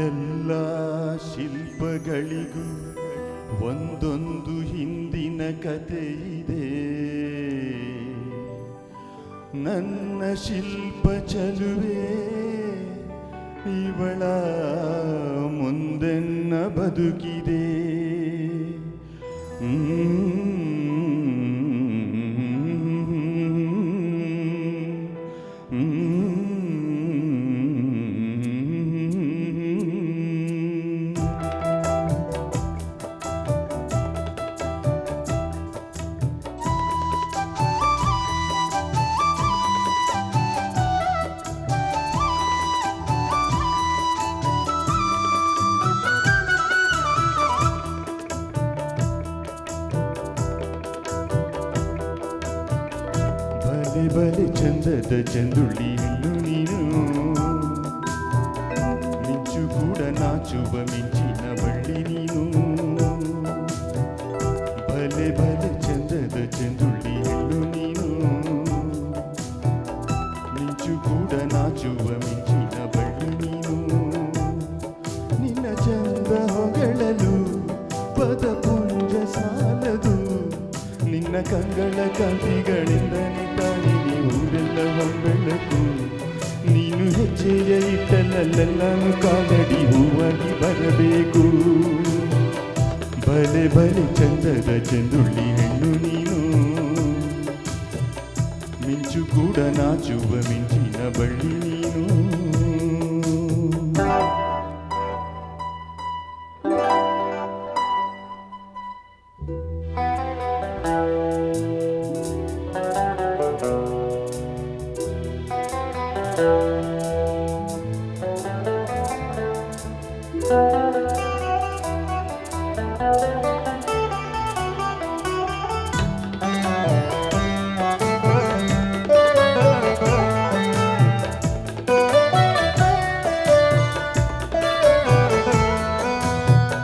ಎಲ್ಲ ಶಿಲ್ಪಗಳಿಗೂ ಒಂದೊಂದು ಹಿಂದಿನ ಕತೆ ಇದೆ. ನನ್ನ ಶಿಲ್ಪ ಚಲುವೆ ಇವಳ ಮುಂದೆನ್ನ ಬದುಕಿದೆ. ಬಲೆ ಚಂದದ ಚಂದುಳ್ಳಿ ಹೆಣ್ಣು ನೀನು, ಮಿಂಚು ಕೂಡ ನಾಚುವ ಮಿಂಚಿನ ಬಳ್ಳಿ ನೀನು. ಬಲೆ ಬಲೆ ಚಂದದ ಚಂದುಳ್ಳಿ ಹೆಣ್ಣು ನೀನು, ಮಿಂಚು ಕೂಡ ನಾಚುವ ಮಿಂಚಿನ ಬಳ್ಳಿ ನೀನು. ನಿನ್ನ ಚಂದ ಹೊಗಳಲು ಪದಪುಂಜ ಸಾಲದು, ನಿನ್ನ ಕಂಗಳ ಕಾಂತಿಗಳಿಂದ ನಿತಾಣಿನಿ ಊರೆಲ್ಲ ಹೊಂಬೆಳಕು. ನೀನು ಹೆಜ್ಜೆಯ ಇಟ್ಟಲ್ಲೆಲ್ಲಾನು ಕಾಲಡಿ ಹೂವಾಗಿ ಬರಬೇಕು. ಬಲೆ ಬಲೆ ಚಂದದ ಚಂದುಳ್ಳಿ ಹೆಣ್ಣು ನೀನು, ಮಿಂಚು ಕೂಡ ನಾಚುವ ಮಿಂಚಿನ ಬಳ್ಳಿ ನೀನು.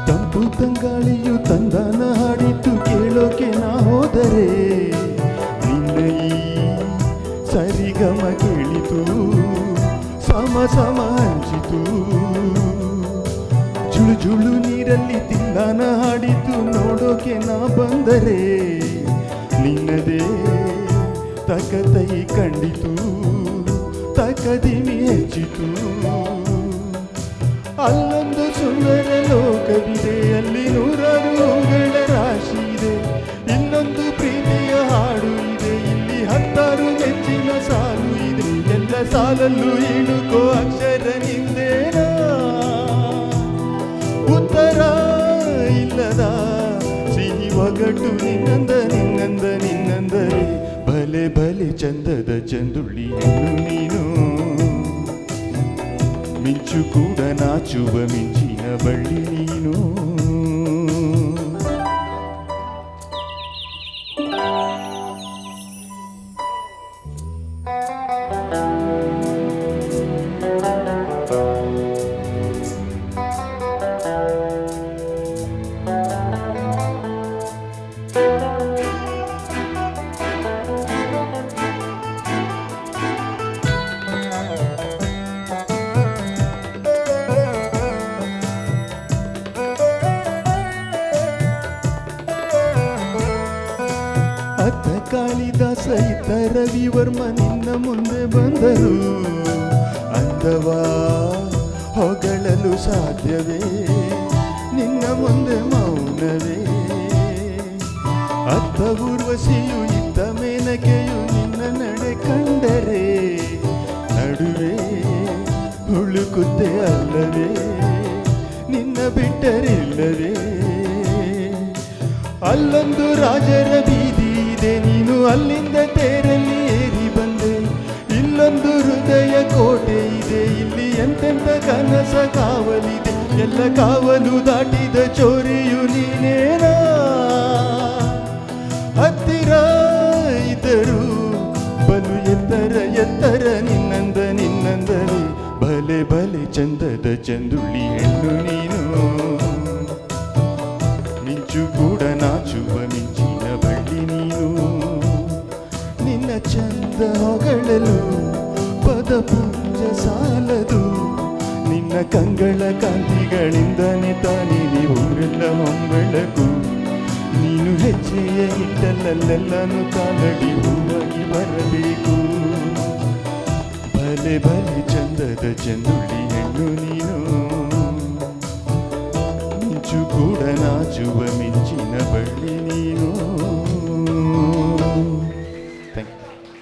ತಂಪು ತಂಗಾಳಿಯು ತಂದಾನ ಹಾಡಿತು ಕೇಳೋಕೆ ನಾ ಹೋದರೆ, ನಿನ್ನ ಈ ಸರಿಗಮ ಕೇಳಿತು ಸಮ ಸಮ ಹಂಚಿತು. ಜುಳು ಜುಳು ನೀರಲ್ಲಿ ತಿಲ್ಲಾನ ಹಾಡಿತು ನೋಡೋಕೆ ನಾ ಬಂದರೆ, ನಿನ್ನದೇ ತಕತೈ ಕಂಡಿತು ತಕದಿಮಿ ಹೆಚ್ಚಿತು. ಅಲ್ಲೊಂದು ಸುಂದರ ಲೋಕವಿದೆ, ಅಲ್ಲಿ ನೂರಾರು ಹೂಗಳ ರಾಶಿ ಇದೆ. ಇಲ್ಲೊಂದು ಪ್ರೀತಿಯ ಹಾಡು ಇದೆ, ಇಲ್ಲಿ ಹತ್ತಾರು ನೆಚ್ಚಿನ ಸಾಲು ಇದೆ. ಎಲ್ಲ ಸಾಲಲ್ಲೂ ಇಣುಕೋ ಅಕ್ಷರ ನಿಂದೇನ, ಉತ್ತರ ಇಲ್ಲದ ಸಿಹಿ ಒಗಟು ನಿನ್ನಂದ ನಿನ್ನಂದ ನಿನ್ನಂದರೆ. ಬಲೆ ಬಲೆ ಚಂದದ ಚಂದುಳ್ಳಿ ಹೆಣ್ಣು ನೀನು, ಮಿಂಚು ಕೂಡ ನಾಚುವ ಮಿಂಚಿನ ಬಳ್ಳಿ ನೀನು. ಅತ್ತ ಕಾಳಿದಾಸ ಇತ್ತ ರವಿವರ್ಮ ನಿನ್ನ ಮುಂದೆ ಬಂದರು, ಅಂದವಾ ಹೊಗಳಲು ಸಾಧ್ಯವೇ ನಿನ್ನ ಮುಂದೆ ಮೌನವೇ. ಅತ್ತ ಊರ್ವಶಿಯು ಇತ್ತ ಮೇನಕೆಯು ನಿನ್ನ ನಡೆ ಕಂಡರೆ, ನಡುವೆ ಹುಳುಕುತ್ತೆ ಅಲ್ಲವೇ ನಿನ್ನ ಬಿಟ್ಟರಿಲ್ಲವೇ. ಅಲ್ಲೊಂದು ರಾಜರ ಬೀದಿ ಇದೆ, ನೀನು ಅಲ್ಲಿಂದ ತೇರಲ್ಲಿ ಏರಿ ಬಂದೆ. ಇಲ್ಲೊಂದು ಹೃದಯ ಕೋಟೆ ಇದೆ, ಇಲ್ಲಿ ಎಂತೆಂಥ ಕನಸ ಕಾವಲಿದೆ. ಎಲ್ಲ ಕಾವಲು ದಾಟಿದ ಚೋರಿಯು ನೀನೇನ, ಹತ್ತಿರ ಇದ್ದರು ಬಲು ಎತ್ತರ ಎತ್ತರ ನಿನ್ನಂದ ನಿನ್ನಂದರೆ. ಬಲೆ ಬಲೆ ಚಂದದ ಚಂದುಳ್ಳಿ ಹೆಣ್ಣು ನೀನು, ಮಿಂಚು ಕೂಡ ನಾಚುವ ಮಿಂಚಿನ ಬಳ್ಳಿ ನೀನು. ನಿನ್ನ ಚಂದ ಹೊಗಳಲು ಪದಪುಂಜ ಸಾಲದು, ನಿನ್ನ ನಿನ್ನ ಕಂಗಳ ಕಾಂತಿಗಳಿಂದನೇ ತಾನೇ ನೀವುರೆಲ್ಲ ಹೊಂಬೆಳಕು. ನೀನು ಹೆಜ್ಜೆಯ ಇಟ್ಟಲ್ಲೆಲ್ಲನೂ ಕಾಲಡಿ ಹೂವಾಗಿ ಬರಬೇಕು. ಭಲೆ ಭಲೆ ಚಂದದ ಚೆನ್ನುಳ್ಳಿ ಹೆಣ್ಣು ನೀನು, ಮಿಂಚು ಕೂಡ ನಾಚುವ ಮಿಂಚಿನ ಬಳ್ಳಿ ನೀನು.